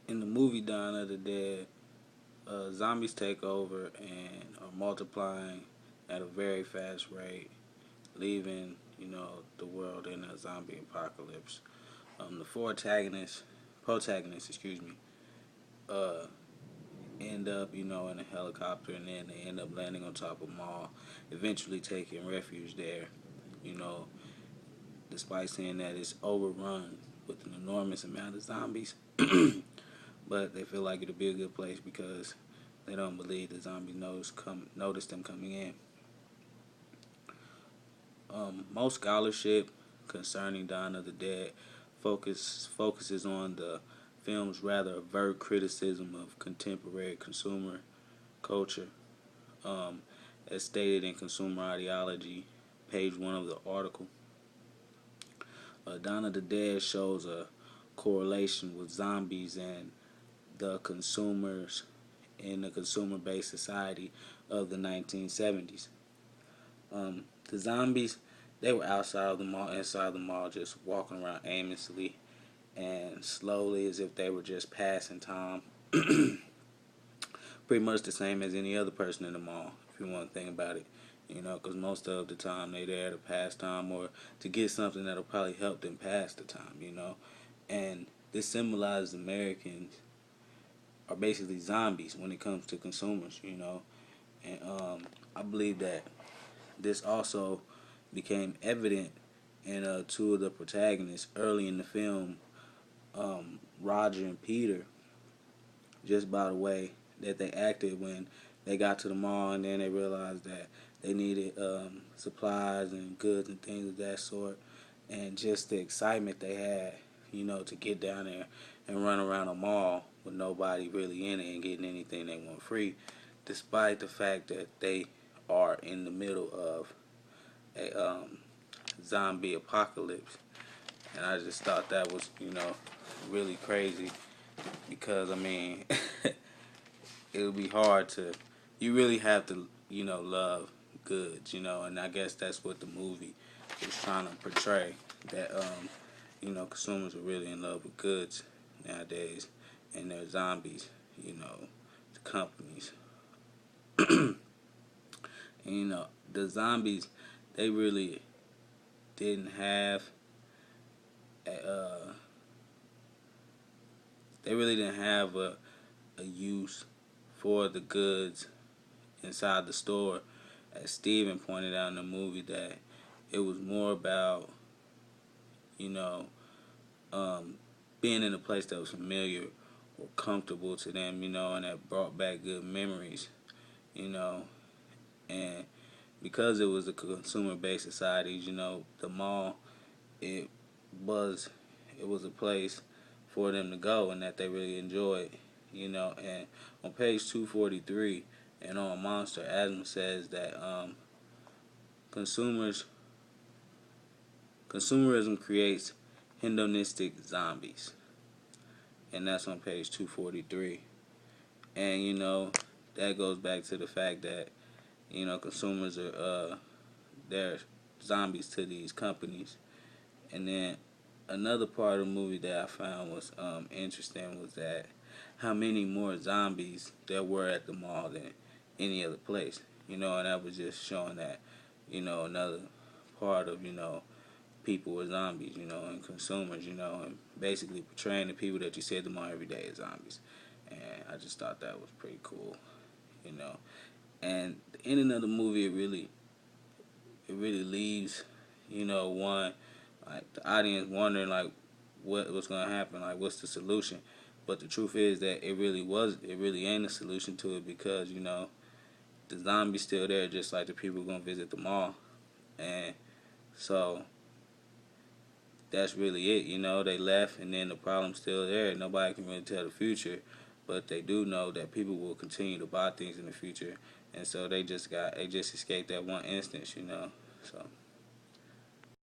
In the movie Dawn of the Dead, zombies take over and are multiplying at a very fast rate, leaving the world in a zombie apocalypse. The four protagonists, uh, end up in a helicopter, and then they end up landing on top of a mall, eventually taking refuge there. You know, despite saying that it's overrun with an enormous amount of zombies, but they feel like it'll be a good place because they don't believe the zombie notice them coming in. Most scholarship concerning Dawn of the Dead focuses on the film's rather overt criticism of contemporary consumer culture, um, as stated in Consumer Ideology, page 1 of the article. Dawn of the Dead shows a correlation with zombies and the consumers in the consumer-based society of the 1970s. The zombies, they were outside of the mall, inside the mall, just walking around aimlessly and slowly as if they were just passing time. Pretty much the same as any other person in the mall, if you want to think about it. Because most of the time they there to pass time or to get something that'll probably help them pass the time. And this symbolizes Americans are basically zombies when it comes to consumers. And I believe that this also became evident in two of the protagonists early in the film, Roger and Peter, just by the way that they acted when they got to the mall, and then they realized that they needed supplies and goods and things of that sort, and just the excitement they had, to get down there and run around a mall with nobody really in it and getting anything they want free, despite the fact that they are in the middle of a zombie apocalypse. And I just thought that was, really crazy because, I mean, it would be hard to, you really have to, love goods, and I guess that's what the movie is trying to portray, that, consumers are really in love with goods nowadays, and they're zombies, the companies. And, the zombies, they really didn't have a, a use for the goods inside the store, as Steven pointed out in the movie, that it was more about, you know, being in a place that was familiar or comfortable to them, and that brought back good memories, and because it was a consumer-based society, the mall, it was it was a place for them to go and that they really enjoyed, and on page 243 and on Monster, Adam says that consumers consumerism creates hedonistic zombies, and that's on page 243. And that goes back to the fact that consumers are they're zombies to these companies. And then another part of the movie that I found was interesting was that how many more zombies there were at the mall than any other place, and that was just showing that, another part of, people were zombies, and consumers, and basically portraying the people that you see at the mall every day as zombies. And I just thought that was pretty cool. And the ending of the movie, it really leaves, one, like, the audience wondering, like, what's gonna happen, like, what's the solution. But the truth is that it really ain't a solution to it, because the zombies still there, just like the people gonna visit the mall. And so that's really it. They left, and then the problem's still there. Nobody can really tell the future, but they do know that people will continue to buy things in the future, and so they just escaped that one instance. So.